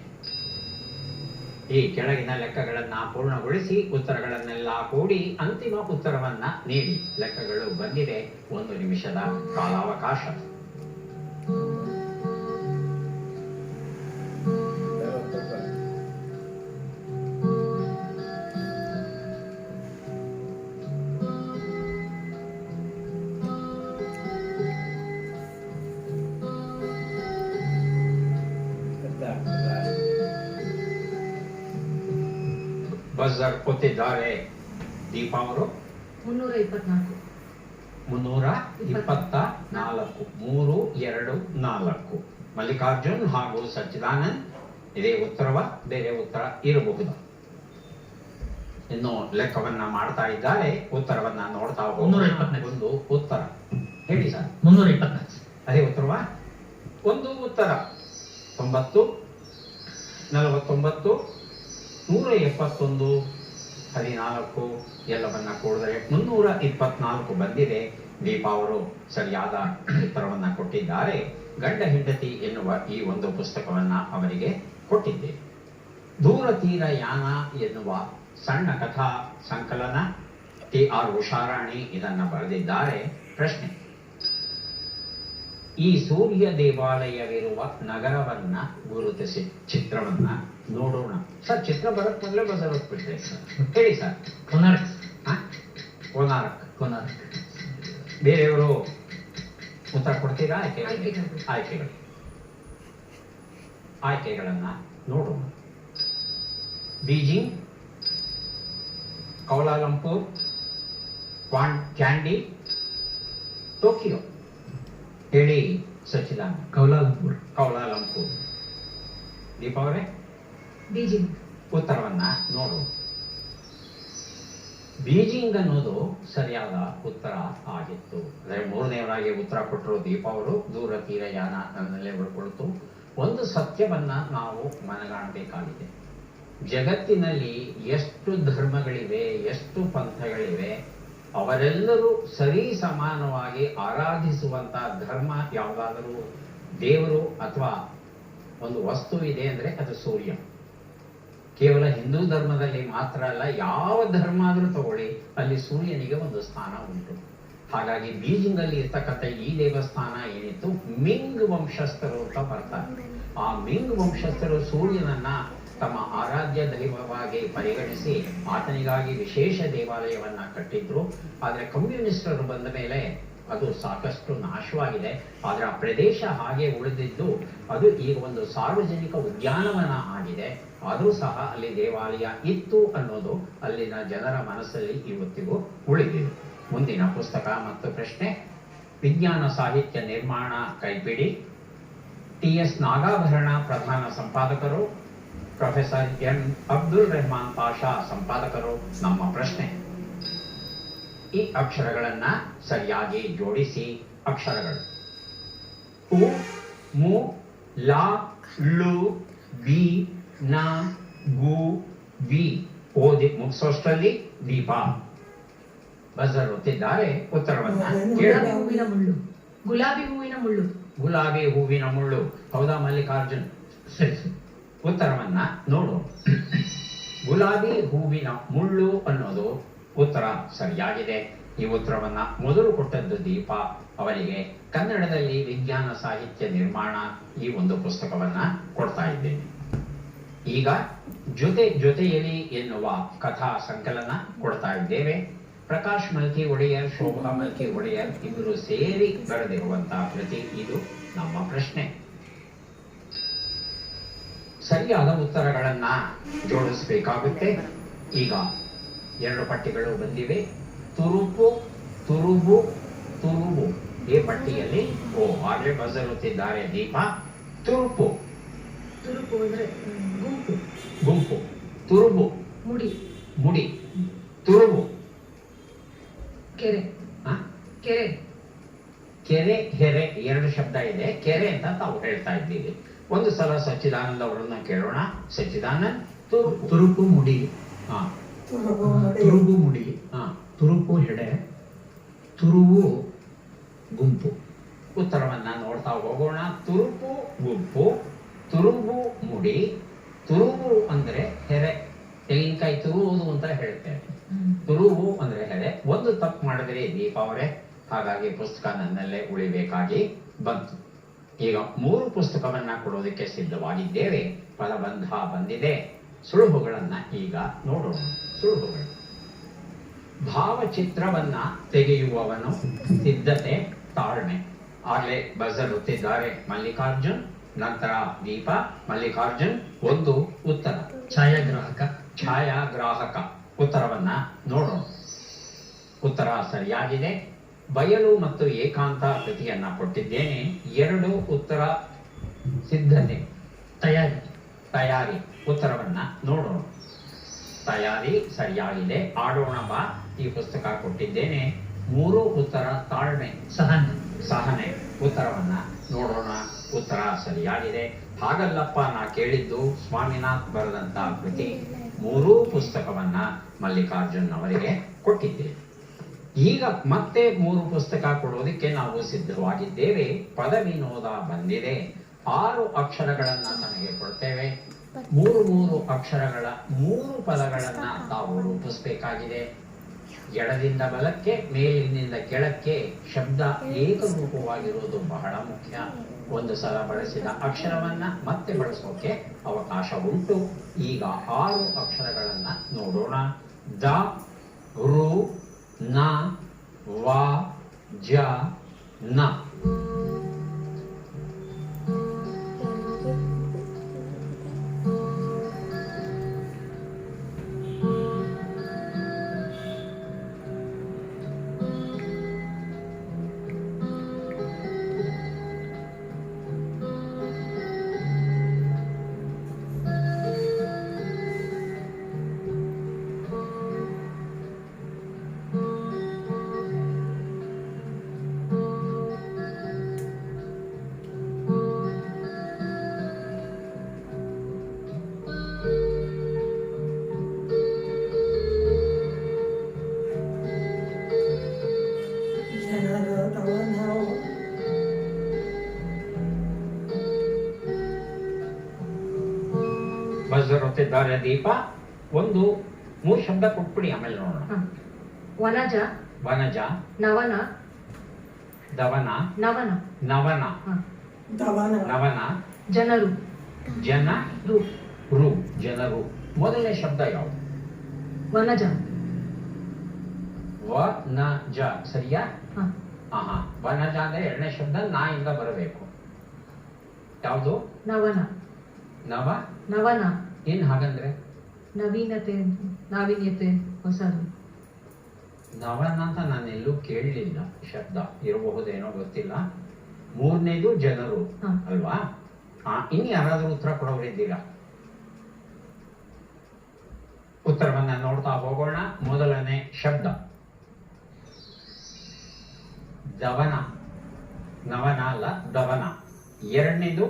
ಈ ಕೆಳಗಿನ ಲೆಕ್ಕಗಳನ್ನ ಪೂರ್ಣಗೊಳಿಸಿ ಉತ್ತರಗಳನ್ನೆಲ್ಲ ಕೂಡಿ ಅಂತಿಮ ಉತ್ತರವನ್ನ ನೀಡಿ. ಲೆಕ್ಕಗಳು ಬಂದಿದೆ. 1 ನಿಮಿಷದ ಕಾಲಾವಕಾಶ. ಬಜರ್ ಒತ್ತಿದ್ದಾರೆ. ದೀಪ ಅವರು 324. 324. 3, 2, 4. ಮಲ್ಲಿಕಾರ್ಜುನ್ ಹಾಗೂ ಸಚ್ಚಿದಾನಂದ್ ಇದೇ ಉತ್ತರವ, ಬೇರೆ ಉತ್ತರ ಇರಬಹುದು. ಇನ್ನು ಲೆಕ್ಕವನ್ನ ಮಾಡ್ತಾ ಇದ್ದಾರೆ. ಉತ್ತರವನ್ನ ನೋಡ್ತಾ ಹೋಗೋಣ. 324. ಒಂದು ಉತ್ತರ ಹೇಳಿ ಸರ್. 324. ಅದೇ ಉತ್ತರವಾ? ಒಂದು ಉತ್ತರ. 90, 49, 171, 14 ಎಲ್ಲವನ್ನ ಕೂಡಿದರೆ 324 ಬಂದಿದೆ. ದೀಪ ಅವರು ಸರಿಯಾದ ಉತ್ತರವನ್ನ ಕೊಟ್ಟಿದ್ದಾರೆ. ಗಂಡ ಹೆಂಡತಿ ಎನ್ನುವ ಈ ಒಂದು ಪುಸ್ತಕವನ್ನ ಅವರಿಗೆ ಕೊಟ್ಟಿದ್ದೆ. ದೂರ ತೀರ ಯಾನ ಎನ್ನುವ ಸಣ್ಣ ಕಥಾ ಸಂಕಲನ TR ಉಷಾರಾಣಿ ಇದನ್ನ ಬರೆದಿದ್ದಾರೆ. ಪ್ರಶ್ನೆ: ಈ ಸೂರ್ಯ ದೇವಾಲಯವಿರುವ ನಗರವನ್ನ ಗುರುತಿಸಿ ಚಿತ್ರವನ್ನ ನೋಡೋಣ. ಸರ್ ಚಿತ್ರ ಬರಕ್ ಮೊದಲೇ ಬದಲಾಗ್ಬಿಟ್ರೆ ಸರ್ ಹೇಳಿ ಸರ್. ಕೋನಾರ್ಕ್. ಕೋನಾರ್ಕ್. ಕೋನಾರ್ಕ್. ಬೇರೆಯವರು ಉತ್ತರ ಕೊಡ್ತೀರಾ? ಆಯ್ಕೆಗಳು. ಆಯ್ಕೆಗಳನ್ನ ನೋಡೋಣ. Beijing, Kuala Lumpur, candy, Tokyo. ಹೇಳಿ ಸಚ್ಚಿದಾನಂದ್. ಕೌಲಾಲಂಪುರ್. ಕೌಲಾಲಂಪುರ್. ದೀಪ ಅವರೇ? ಬೀಜಿಂಗ್. ಉತ್ತರವನ್ನ ನೋಡು. ಬೀಜಿಂಗ್ ಅನ್ನೋದು ಸರಿಯಾದ ಉತ್ತರ ಆಗಿತ್ತು. ಅಂದ್ರೆ 3ನೇವರಾಗಿ ಉತ್ತರ ಕೊಟ್ಟರು ದೀಪ ಅವರು. ದೂರ ತೀರಯಾನ ನನ್ನಲ್ಲೇ ಉಳ್ಕೊಳ್ತು. ಒಂದು ಸತ್ಯವನ್ನ ನಾವು ಮನಗಾಣಬೇಕಾಗಿದೆ. ಜಗತ್ತಿನಲ್ಲಿ ಎಷ್ಟು ಧರ್ಮಗಳಿವೆ, ಎಷ್ಟು ಪಂಥಗಳಿವೆ, ಅವರೆಲ್ಲರೂ ಸರಿ ಸಮಾನವಾಗಿ ಆರಾಧಿಸುವಂತಹ ಧರ್ಮ ಯಾವುದಾದರೂ ದೇವರು ಅಥವಾ ಒಂದು ವಸ್ತು ಇದೆ ಅಂದ್ರೆ ಅದು ಸೂರ್ಯ. ಕೇವಲ ಹಿಂದೂ ಧರ್ಮದಲ್ಲಿ ಮಾತ್ರ ಅಲ್ಲ, ಯಾವ ಧರ್ಮ ಆದ್ರೂ ತಗೊಳ್ಳಿ, ಅಲ್ಲಿ ಸೂರ್ಯನಿಗೆ ಒಂದು ಸ್ಥಾನ ಉಂಟು. ಹಾಗಾಗಿ ಬೀಜಿಂಗ್ ಅಲ್ಲಿ ಇರ್ತಕ್ಕಂಥ ಈ ದೇವಸ್ಥಾನ ಏನಿತ್ತು, ಮಿಂಗ್ ವಂಶಸ್ಥರು ಅಂತ ಬರ್ತಾರೆ. ಆ ಮಿಂಗ್ ವಂಶಸ್ಥರು ಸೂರ್ಯನನ್ನ ತಮ್ಮ ಆರಾಧ್ಯ ದೈವವಾಗಿ ಪರಿಗಣಿಸಿ ಆತನಿಗಾಗಿ ವಿಶೇಷ ದೇವಾಲಯವನ್ನ ಕಟ್ಟಿದ್ರು. ಆದ್ರೆ ಕಮ್ಯುನಿಸ್ಟರು ಬಂದ ಮೇಲೆ ಅದು ಸಾಕಷ್ಟು ನಾಶವಾಗಿದೆ. ಆದ್ರೆ ಆ ಪ್ರದೇಶ ಹಾಗೆ ಉಳಿದಿದ್ದು ಅದು ಈಗ ಒಂದು ಸಾರ್ವಜನಿಕ ಉದ್ಯಾನವನ ಆಗಿದೆ. ಆದರೂ ಸಹ ಅಲ್ಲಿ ದೇವಾಲಯ ಇತ್ತು ಅನ್ನೋದು ಅಲ್ಲಿನ ಜನರ ಮನಸ್ಸಲ್ಲಿ ಇವತ್ತಿಗೂ ಉಳಿದಿದೆ. ಮುಂದಿನ ಪುಸ್ತಕ ಮತ್ತು ಪ್ರಶ್ನೆ, ವಿಜ್ಞಾನ ಸಾಹಿತ್ಯ ನಿರ್ಮಾಣ ಕೈಪಿಡಿ. ಟಿ.ಎಸ್. ನಾಗಾಭರಣ ಪ್ರಧಾನ ಸಂಪಾದಕರು, ಪ್ರೊಫೆಸರ್ ಎಂ ಅಬ್ದುಲ್ ರೆಹಮಾನ್ ಪಾಷಾ ಸಂಪಾದಕರು. ನಮ್ಮ ಪ್ರಶ್ನೆ, ಈ ಅಕ್ಷರಗಳನ್ನ ಸರಿಯಾಗಿ ಜೋಡಿಸಿ. ಅಕ್ಷರಗಳು ಉ, ಮು, ಲಾ, ಳು, ಬಿ, ನ, ಗು, ವಿ. ಓದಿ ಮುಗಿಸೋಷ್ಟರಲ್ಲಿ ದೀಪ. ಬಜರ್ ಒತ್ತಿದ್ದಾರೆ. ಉತ್ತರವನ್ನ ಕೇಳು. ಗುಲಾಬಿ ಹೂವಿನ ಮುಳ್ಳು. ಗುಲಾಬಿ ಹೂವಿನ ಮುಳ್ಳು. ಗುಲಾಬಿ ಹೂವಿನ ಮುಳ್ಳು. ಹೌದಾ ಮಲ್ಲಿಕಾರ್ಜುನ್? ಸರಿ ಸರಿ. ಉತ್ತರವನ್ನ ನೋಡು. ಗುಲಾಬಿ ಹೂವಿನ ಮುಳ್ಳು ಅನ್ನೋದು ಉತ್ತರ ಸರಿಯಾಗಿದೆ. ಈ ಉತ್ತರವನ್ನ ಮೊದಲು ಕೊಟ್ಟದ್ದು ದೀಪ. ಅವರಿಗೆ ಕನ್ನಡದಲ್ಲಿ ವಿಜ್ಞಾನ ಸಾಹಿತ್ಯ ನಿರ್ಮಾಣ ಈ ಒಂದು ಪುಸ್ತಕವನ್ನ ಕೊಡ್ತಾ ಇದ್ದೇನೆ. ಈಗ ಜೊತೆಯಲ್ಲಿ ಎನ್ನುವ ಕಥಾ ಸಂಕಲನ ಕೊಡ್ತಾ ಇದ್ದೇವೆ. ಪ್ರಕಾಶ್ ಮಲ್ಕಿ ಒಡೆಯರ್, ಶೋಭಾ ಮಲ್ಕಿ ಒಡೆಯರ್ ಇಬ್ಬರು ಸೇರಿ ಬರೆದಿರುವಂತಹ ಕೃತಿ ಇದು. ನಮ್ಮ ಪ್ರಶ್ನೆ, ಸರಿಯಾದ ಉತ್ತರಗಳನ್ನ ಜೋಡಿಸಬೇಕಾಗುತ್ತೆ. ಈಗ 2 ಪಟ್ಟಿಗಳು ಬಂದಿವೆ. ತುರುಪು, ತುರುಬು, ತುರುಬು. ಈ ಪಟ್ಟಿಯಲ್ಲಿ ಆಗಲೇ ಬಜರುತ್ತಿದ್ದಾರೆ ದೀಪ. ತುರುಪು, ತುರುಪು ಅಂದ್ರೆ ಗುಂಪು. ಗುಂಪು. ತುರುಬು, ಮುಡಿ. ಮುಡಿ. ತುರುಬು, ಕೆರೆ. ಹ? ಕೆರೆ. ಕೆರೆ, ಹೆರೆ 2 ಶಬ್ದ ಇದೆ. ಕೆರೆ ಅಂತ ತಾವು ಹೇಳ್ತಾ ಇದ್ದೀವಿ. ಒಂದು ಸಲ ಸಚ್ಚಿದಾನಂದ ಅವರನ್ನ ಕೇಳೋಣ. ಸಚ್ಚಿದಾನಂದ್, ತುರುಪು. ತುರುಪು ಮುಡಿ, ಹಾ, ತುರುಬು ಮುಡಿ, ಹಾ. ತುರುಪು ಹೆಡೆ, ತುರುವು ಗುಂಪು. ಉತ್ತರವನ್ನ ನೋಡ್ತಾ ಹೋಗೋಣ. ತುರುಪು ಗುಂಪು, ತುರುಬು ಮುಡಿ. ತುರುಬು ಅಂದ್ರೆ ಹೆರೆ, ತೆಂಗಿನಕಾಯಿ ತುರುವುದು ಅಂತ ಹೇಳ್ತೇವೆ. ತುರುಬು ಅಂದ್ರೆ ಹೆರೆ. ಒಂದು ತಪ್ಪು ಮಾಡಿದ್ರೆ ದೀಪ ಅವರೇ, ಹಾಗಾಗಿ ಪುಸ್ತಕ ನನ್ನಲ್ಲೇ ಉಳಿಬೇಕಾಗಿ ಬಂತು. ಈಗ 3 ಪುಸ್ತಕವನ್ನ ಕೊಡೋದಕ್ಕೆ ಸಿದ್ಧವಾಗಿದ್ದೇವೆ. ಪದಬಂಧ ಬಂದಿದೆ. ಸುಳುಹುಗಳನ್ನ ಈಗ ನೋಡೋಣ. ಸುಳುಹುಗಳು: ಭಾವಚಿತ್ರವನ್ನ ತೆಗೆಯುವವನು, ಸಿದ್ಧತೆ, ತಾಳ್ಮೆ. ಆಗ್ಲೇ ಬಜರ್ ಒತ್ತಿದ್ದಾರೆ ಮಲ್ಲಿಕಾರ್ಜುನ್, ನಂತರ ದೀಪ. ಮಲ್ಲಿಕಾರ್ಜುನ್ ಒಂದು ಉತ್ತರ. ಛಾಯಾಗ್ರಾಹಕ. ಛಾಯಾಗ್ರಾಹಕ. ಉತ್ತರವನ್ನ ನೋಡೋಣ. ಉತ್ತರ ಸರಿಯಾಗಿದೆ. ಬಯಲು ಮತ್ತು ಏಕಾಂತ ಕೃತಿಯನ್ನ ಕೊಟ್ಟಿದ್ದೇನೆ. 2 ಉತ್ತರ. ಸಿದ್ಧತೆ, ತಯಾರಿ. ತಯಾರಿ. ಉತ್ತರವನ್ನ ನೋಡೋಣ. ತಯಾರಿ ಸರಿಯಾಗಿದೆ. ಆಡೋಣ ಬಾ ಈ ಪುಸ್ತಕ ಕೊಟ್ಟಿದ್ದೇನೆ. 3 ಉತ್ತರ. ತಾಳ್ಮೆ, ಸಹನೆ. ಸಹನೆ. ಉತ್ತರವನ್ನ ನೋಡೋಣ. ಉತ್ತರ ಸರಿಯಾಗಿದೆ. ಹಾಗಲ್ಲಪ್ಪ ನಾ ಕೇಳಿದ್ದು ಸ್ವಾಮಿನಾಥ್ ಬರೆದಂತ ಕೃತಿ. 3 ಪುಸ್ತಕವನ್ನ ಮಲ್ಲಿಕಾರ್ಜುನ್ ಅವರಿಗೆ ಕೊಟ್ಟಿದ್ದೇವೆ. ಈಗ ಮತ್ತೆ 3 ಪುಸ್ತಕ ಕೊಡೋದಕ್ಕೆ ನಾವು ಸಿದ್ಧವಾಗಿದ್ದೇವೆ. ಪದ ವಿನೋದ ಬಂದಿದೆ. 6 ಅಕ್ಷರಗಳನ್ನ ನಮಗೆ ಕೊಡ್ತೇವೆ. 3 ಅಕ್ಷರಗಳ 3 ಪದಗಳನ್ನ ತಾವು ರೂಪಿಸಬೇಕಾಗಿದೆ. ಎಡದಿಂದ ಬಲಕ್ಕೆ, ಮೇಲಿನಿಂದ ಕೆಳಕ್ಕೆ ಶಬ್ದ ಏಕರೂಪವಾಗಿರುವುದು ಬಹಳ ಮುಖ್ಯ. ಒಂದು ಸಲ ಬಳಸಿದ ಅಕ್ಷರವನ್ನ ಮತ್ತೆ ಬಳಸೋಕೆ ಅವಕಾಶ ಉಂಟು. ಈಗ 6 ಅಕ್ಷರಗಳನ್ನ ನೋಡೋಣ. ದ, ರು, ನ, ವ, ಜ, ನ. ಬಜರ್ ಹೊತ್ತಿದ್ದಾರೆ ದೀಪ. ಒಂದು 3 ಶಬ್ದ ಕೊಟ್ಬಿಡಿ, ಆಮೇಲೆ ನೋಡೋಣ. ಹ. ವನಜ, ವನಜ, ನವನ, ದವನ, ನವನ, ನವನ, ಹ. ನವನ, ಜನರು, ಜನರು, ರು, ಜನರು. ಮೊದಲನೇ ಶಬ್ದ ಯಾವುದು? ವನಜ. ವನಜ, ಸರಿಯಾ? ಹ. ಹಾ. ವನಜ ಅಂದ್ರೆ ಎರಡನೇ ಶಬ್ದ ನಾ ಇಂದ ಬರಬೇಕು. ಯಾವುದು? ನವನ. ನವ, ನವನ, ಏನ್ ಹಾಗಂದ್ರೆ? ನವೀನತೆ, ನಾವೀನ್ಯತೆ, ಹೊಸದು. ನವನ ಅಂತ ನಾನು ಎಲ್ಲೂ ಕೇಳಲಿಲ್ಲ, ಶಬ್ದ ಇರಬಹುದೇನೋ ಗೊತ್ತಿಲ್ಲ. ಮೂರನೇದು ಜನರು ಹ. ಅಲ್ವಾ? ಇನ್ನು ಯಾರಾದ್ರೂ ಉತ್ತರ ಕೊಡೋರಿದ್ದೀರಾ? ಉತ್ತರವನ್ನ ನೋಡ್ತಾ ಹೋಗೋಣ. ಮೊದಲನೇ ಶಬ್ದ ದವನ. ನವನ ಅಲ್ಲ, ದವನ. ಎರಡನೇದು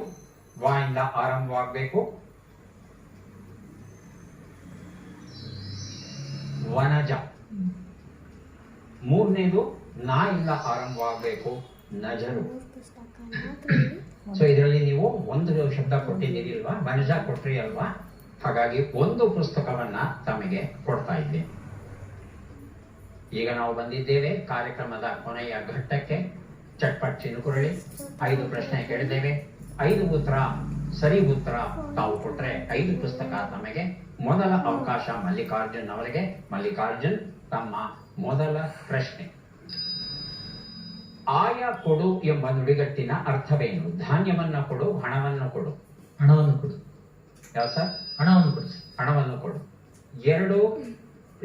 ವ ಇಂದ ಆರಂಭವಾಗಬೇಕು, ವನಜ. ಮೂರನೇದು ನಾ ಇಂದ ಆರಂಭವಾಗಬೇಕು, ನಜರು. ಸೊ ಇದರಲ್ಲಿ ನೀವು ಒಂದು ಶಬ್ದ ಕೊಟ್ಟಿದ್ದೀರಿ ಅಲ್ವಾ? ವನಜ ಕೊಟ್ರಿ ಅಲ್ವಾ? ಹಾಗಾಗಿ ಒಂದು ಪುಸ್ತಕವನ್ನ ತಮಗೆ ಕೊಡ್ತಾ ಇದ್ದೇನೆ. ಈಗ ನಾವು ಬಂದಿದ್ದೇವೆ ಕಾರ್ಯಕ್ರಮದ ಕೊನೆಯ ಘಟ್ಟಕ್ಕೆ. ಚಟ್ಪಟ್ ಚಿನುಕುರಳಿ 5 ಪ್ರಶ್ನೆ ಕೇಳಿದ್ದೇವೆ. 5 ಉತ್ತರ ಸರಿ ಉತ್ತರ ತಾವು ಕೊಟ್ರೆ 5 ಪುಸ್ತಕ ತಮಗೆ. ಮೊದಲ ಅವಕಾಶ ಮಲ್ಲಿಕಾರ್ಜುನ್ ಅವರಿಗೆ. ಮಲ್ಲಿಕಾರ್ಜುನ್, ತಮ್ಮ ಮೊದಲ ಪ್ರಶ್ನೆ. ಆಯ ಕೊಡು ಎಂಬ ನುಡಿಗಟ್ಟಿನ ಅರ್ಥವೇನು? ಧಾನ್ಯವನ್ನ ಕೊಡು, ಹಣವನ್ನು ಕೊಡು. ಹಣವನ್ನು ಕೊಡು. ಯಾವ ಸರ್? ಹಣವನ್ನು ಕೊಡು. ಹಣವನ್ನು ಕೊಡು.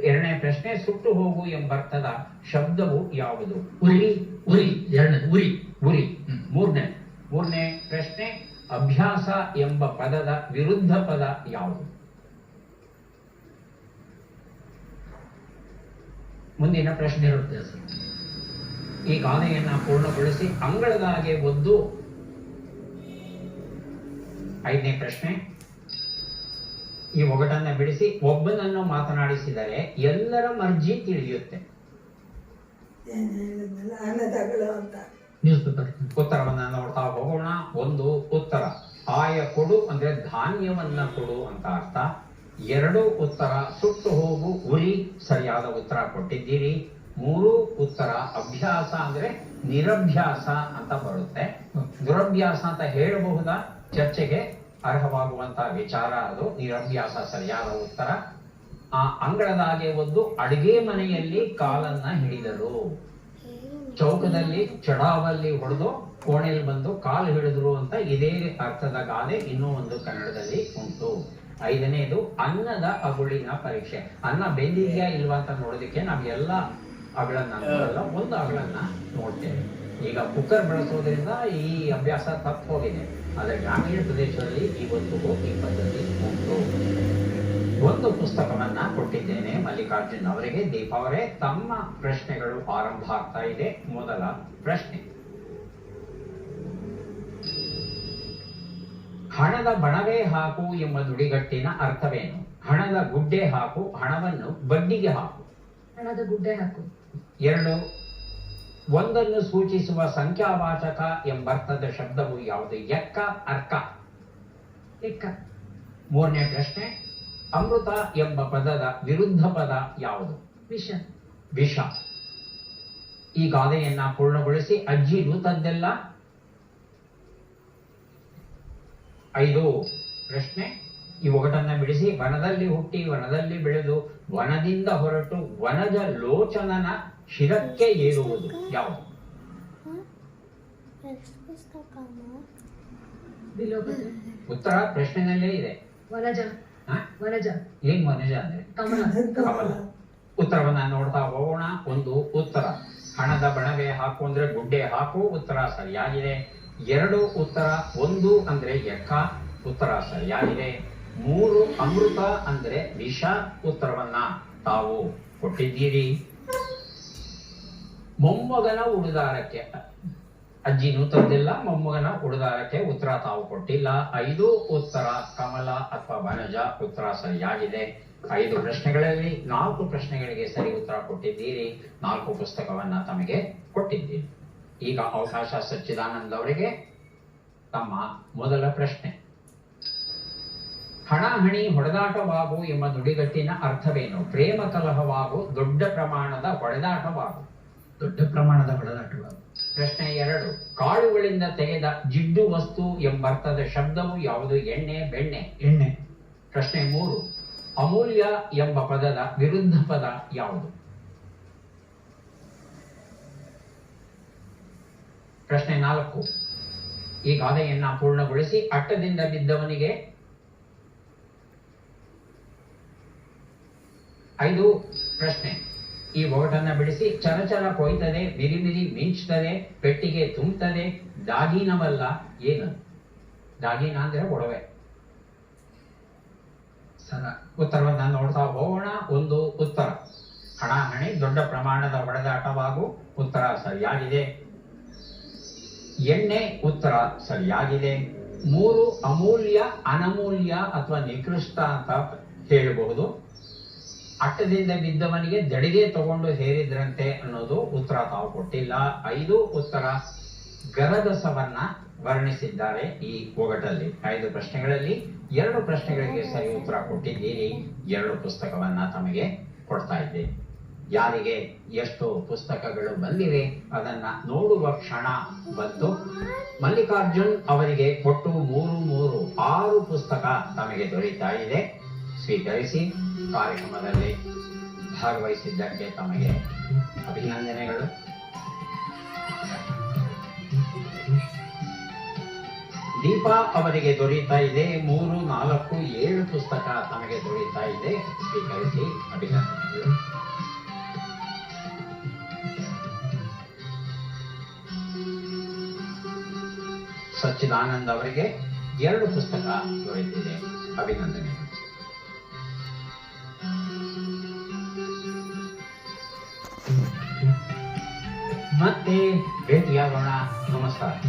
ಎರಡನೇ ಪ್ರಶ್ನೆ, ಸುಟ್ಟು ಹೋಗು ಎಂಬರ್ಥದ ಶಬ್ದವು ಯಾವುದು? ಉರಿ. ಉರಿ. ಎರಡನೇ ಉರಿ. ಉರಿ. ಮೂರನೇ ಪ್ರಶ್ನೆ, ಅಭ್ಯಾಸ ಎಂಬ ಪದದ ವಿರುದ್ಧ ಪದ ಯಾವುದು? ಮುಂದಿನ ಪ್ರಶ್ನೆ. ನಿರಭ್ಯಾಸ. ಈ ಗಾದೆಯನ್ನ ಪೂರ್ಣಗೊಳಿಸಿ ಅಂಗಳದಾಗೆ ಒದ್ದು. 5ನೇ ಪ್ರಶ್ನೆ, ಈ ಒಗಟನ್ನ ಬಿಡಿಸಿ ಒಬ್ಬನನ್ನು ಮಾತನಾಡಿಸಿದರೆ ಎಲ್ಲರ ಮರ್ಜಿ ತಿಳಿಯುತ್ತೆ. News paper. ಉತ್ತರವನ್ನ ನೋಡ್ತಾ ಹೋಗೋಣ. ಒಂದು ಉತ್ತರ ಆಯ ಕೊಡು ಅಂದ್ರೆ ಧಾನ್ಯವನ್ನ ಕೊಡು ಅಂತ ಅರ್ಥ. 2 ಉತ್ತರ ಸುಟ್ಟು ಹೋಗು, ಉರಿ, ಸರಿಯಾದ ಉತ್ತರ ಕೊಟ್ಟಿದ್ದೀರಿ. 3 ಉತ್ತರ ಅಭ್ಯಾಸ ಅಂದ್ರೆ ನಿರಭ್ಯಾಸ ಅಂತ ಬರುತ್ತೆ. ದುರಭ್ಯಾಸ ಅಂತ ಹೇಳಬಹುದಾ? ಚರ್ಚೆಗೆ ಅರ್ಹವಾಗುವಂತಹ ವಿಚಾರ ಅದು. ನಿರಭ್ಯಾಸ ಸರಿಯಾದ ಉತ್ತರ. ಅಂಗಳದಾಗೆ ಒಂದು ಅಡಿಗೆ ಮನೆಯಲ್ಲಿ ಕಾಲನ್ನ ಹಿಡಿದರು. ಚೌಕದಲ್ಲಿ ಚಡಾವಲ್ಲಿ ಹೊಡೆದು ಕೋಣೆಯಲ್ಲಿ ಬಂದು ಕಾಲು ಹಿಡಿದ್ರು ಅಂತ ಇದೇ ಅರ್ಥದ ಗಾದೆ ಇನ್ನೂ ಒಂದು ಕನ್ನಡದಲ್ಲಿ ಉಂಟು. 5ನೇದು ಅನ್ನದ ಅಗುಳಿನ ಪರೀಕ್ಷೆ. ಅನ್ನ ಬೆಂದಿದ್ಯಾ ಇಲ್ವಾ ಅಂತ ನೋಡೋದಕ್ಕೆ ನಾವೆಲ್ಲ ಅಗಳನ್ನ ನೋಡಲ್ಲ, ಒಂದು ಅಗಳನ್ನ ನೋಡ್ತೇವೆ. ಈಗ ಕುಕ್ಕರ್ ಬಳಸೋದ್ರಿಂದ ಈ ಅಭ್ಯಾಸ ತಪ್ಪು ಹೋಗಿದೆ. ಆದರೆ ಗ್ರಾಮೀಣ ಪ್ರದೇಶದಲ್ಲಿ ಇವತ್ತಿಗೂ ಈ ಪದ್ಧತಿ ಉಂಟು. ಒಂದು ಪುಸ್ತಕವನ್ನ ಕೊಟ್ಟಿದ್ದೇನೆ ಮಲ್ಲಿಕಾರ್ಜುನ್ ಅವರಿಗೆ. ದೀಪ ಅವರೇ, ತಮ್ಮ ಪ್ರಶ್ನೆಗಳು ಆರಂಭ ಆಗ್ತಾ ಇದೆ. ಮೊದಲ ಪ್ರಶ್ನೆ, ಹಣದ ಬಣವೇ ಹಾಕು ಎಂಬ ನುಡಿಗಟ್ಟಿನ ಅರ್ಥವೇನು? ಹಣದ ಗುಡ್ಡೆ ಹಾಕು, ಹಣವನ್ನು ಬಡ್ಡಿಗೆ ಹಾಕು. ಹಣದ ಗುಡ್ಡೆ ಹಾಕು. 2, ಒಂದನ್ನು ಸೂಚಿಸುವ ಸಂಖ್ಯಾವಾಚಕ ಎಂಬರ್ಥದ ಶಬ್ದವು ಯಾವುದು? ಎಕ್ಕ, ಅರ್ಕ. ಎಕ್ಕ. 3ನೇ ಪ್ರಶ್ನೆ, ಅಮೃತ ಎಂಬ ಪದದ ವಿರುದ್ಧ ಪದ ಯಾವುದು? ವಿಷ. ವಿಷ. ಈ ಗಾದೆಯನ್ನ ಪೂರ್ಣಗೊಳಿಸಿ ಅಜ್ಜಿ ನೂತದ್ದೆಲ್ಲ. 5 ಪ್ರಶ್ನೆ, ಈ ಒಗಟನ್ನ ಬಿಡಿಸಿ ವನದಲ್ಲಿ ಹುಟ್ಟಿ ವನದಲ್ಲಿ ಬೆಳೆದು ವನದಿಂದ ಹೊರಟು ವನಜ ಲೋಚನನ ಶಿರಕ್ಕೆ ಏರುವುದು ಯಾವುದು? ಬಿಲೋಪತಿ. ಉತ್ತರ ಪ್ರಶ್ನೆನಲ್ಲೇ ಇದೆ. ವನಜ. ವನಜ. ಏನ್ ವನಜ ಅಂದ್ರೆ? ಕಮಲ. ಕಮಲ. ಉತ್ತರವನ್ನ ನೋಡ್ತಾ ಹೋಗೋಣ. ಒಂದು ಉತ್ತರ ಹಣದ ಬಣವೆ ಹಾಕು ಅಂದ್ರೆ ಗುಡ್ಡೆ ಹಾಕು, ಉತ್ತರ ಸರಿಯಾಗಿದೆ. 2 ಉತ್ತರ 1 ಅಂದ್ರೆ ಎಕ್ಕ, ಉತ್ತರ ಸರಿಯಾಗಿದೆ. 3 ಅಮೃತ ಅಂದ್ರೆ ವಿಷ, ಉತ್ತರವನ್ನ ತಾವು ಕೊಟ್ಟಿದ್ದೀರಿ. ಮೊಮ್ಮಗನ ಉಡುದಾರಕ್ಕೆ, ಅಜ್ಜಿ ನೂತದ್ದೆಲ್ಲ ಮೊಮ್ಮಗನ ಉಡುದಾರಕ್ಕೆ ಉತ್ತರ ತಾವು ಕೊಟ್ಟಿಲ್ಲ. 5 ಉತ್ತರ ಕಮಲ ಅಥವಾ ವನಜ, ಉತ್ತರ ಸರಿಯಾಗಿದೆ. 5 ಪ್ರಶ್ನೆಗಳಲ್ಲಿ 4 ಪ್ರಶ್ನೆಗಳಿಗೆ ಸರಿ ಉತ್ತರ ಕೊಟ್ಟಿದ್ದೀರಿ. 4 ಪುಸ್ತಕವನ್ನ ತಮಗೆ ಕೊಟ್ಟಿದ್ದೀರಿ. ಈಗ ಅವಕಾಶ ಸಚ್ಚಿದಾನಂದ್ ಅವರಿಗೆ. ತಮ್ಮ ಮೊದಲ ಪ್ರಶ್ನೆ, ಹಣಾಹಣಿ ಹೊಡೆದಾಟವಾಗು ಎಂಬ ನುಡಿಗಟ್ಟಿನ ಅರ್ಥವೇನು? ಪ್ರೇಮ ಕಲಹವಾಗು, ದೊಡ್ಡ ಪ್ರಮಾಣದ ಹೊಡೆದಾಟವಾಗು. ದೊಡ್ಡ ಪ್ರಮಾಣದ ಹೊಡೆದಾಟವಾಗು. ಪ್ರಶ್ನೆ 2, ಕಾಳುಗಳಿಂದ ತೆಗೆದ ಜಿಡ್ಡು ವಸ್ತು ಎಂಬರ್ಥದ ಶಬ್ದವು ಯಾವುದು? ಎಣ್ಣೆ, ಬೆಣ್ಣೆ. ಎಣ್ಣೆ. ಪ್ರಶ್ನೆ 3, ಅಮೂಲ್ಯ ಎಂಬ ಪದದ ವಿರುದ್ಧ ಪದ ಯಾವುದು? ಪ್ರಶ್ನೆ 4, ಈ ಗಾದೆಯನ್ನ ಪೂರ್ಣಗೊಳಿಸಿ. ಅಟ್ಟದಿಂದ ಬಿದ್ದವನಿಗೆ 5 ಪ್ರಶ್ನೆ, ಈ ಒಗಟನ್ನ ಬಿಡಿಸಿ. ಚರಚರ ಕೊಯ್ತದೆ, ಮಿರಿಮಿರಿ ಮಿಂಚ್ತದೆ, ಪೆಟ್ಟಿಗೆ ತುಂಬುತ್ತದೆ, ದಾಗಿನವಲ್ಲ ಏನು? ದಾಗಿನ ಅಂದ್ರೆ ಒಡವೆ. ಸರ. ಉತ್ತರವನ್ನ ನೋಡ್ತಾ ಹೋಗೋಣ. 1 ಉತ್ತರ. ಹಣಾಹಣಿ ದೊಡ್ಡ ಪ್ರಮಾಣದ ಹೊಡೆದಾಟವಾಗು, ಉತ್ತರ ಸರಿಯಾಗಿದೆ. ಎಣ್ಣೆ ಉತ್ತರ ಸರಿಯಾಗಿದೆ. 3 ಅಮೂಲ್ಯ, ಅನಮೂಲ್ಯ ಅಥವಾ ನಿಕೃಷ್ಟ ಅಂತ ಹೇಳಬಹುದು. ಅಟ್ಟದಿಂದ ಬಿದ್ದವನಿಗೆ ದಡಿಗೆ ತಗೊಂಡು ಹೇರಿದ್ರಂತೆ ಅನ್ನೋದು ಉತ್ತರ ತಾವು ಕೊಟ್ಟಿಲ್ಲ. 5 ಉತ್ತರ ಗರಗಸವನ್ನ ವರ್ಣಿಸಿದ್ದಾರೆ ಈ ಒಗಟಲ್ಲಿ. 5 ಪ್ರಶ್ನೆಗಳಲ್ಲಿ 2 ಪ್ರಶ್ನೆಗಳಿಗೆ ಸರಿ ಉತ್ತರ ಕೊಟ್ಟಿದ್ದೀರಿ. 2 ಪುಸ್ತಕವನ್ನ ತಮಗೆ ಕೊಡ್ತಾ ಇದ್ದೇನೆ. ಯಾರಿಗೆ ಎಷ್ಟು ಪುಸ್ತಕಗಳು ಬಂದಿವೆ ಅದನ್ನ ನೋಡುವ ಕ್ಷಣ ಬಂತು. ಮಲ್ಲಿಕಾರ್ಜುನ್ ಅವರಿಗೆ ಕೊಟ್ಟು 6 ಪುಸ್ತಕ ತಮಗೆ ದೊರೆಯುತ್ತಾ ಇದೆ. ಸ್ವೀಕರಿಸಿ. ಕಾರ್ಯಕ್ರಮದಲ್ಲಿ ಭಾಗವಹಿಸಿದ್ದಕ್ಕೆ ತಮಗೆ ಅಭಿನಂದನೆಗಳು. ದೀಪಾ ಅವರಿಗೆ ದೊರೆಯುತ್ತಾ ಇದೆ 3, 4, 7 ಪುಸ್ತಕ ತಮಗೆ ದೊರೆಯುತ್ತಾ ಇದೆ. ಸ್ವೀಕರಿಸಿ. ಅಭಿನಂದನೆಗಳು. ಸಚ್ಚಿದಾನಂದ್ ಅವರಿಗೆ 2 ಪುಸ್ತಕ ದೊರೆತಿದೆ. ಅಭಿನಂದನೆಗಳು. ಮತ್ತೆ ಭೇಟಿಯಾಗೋಣ. ನಮಸ್ಕಾರ.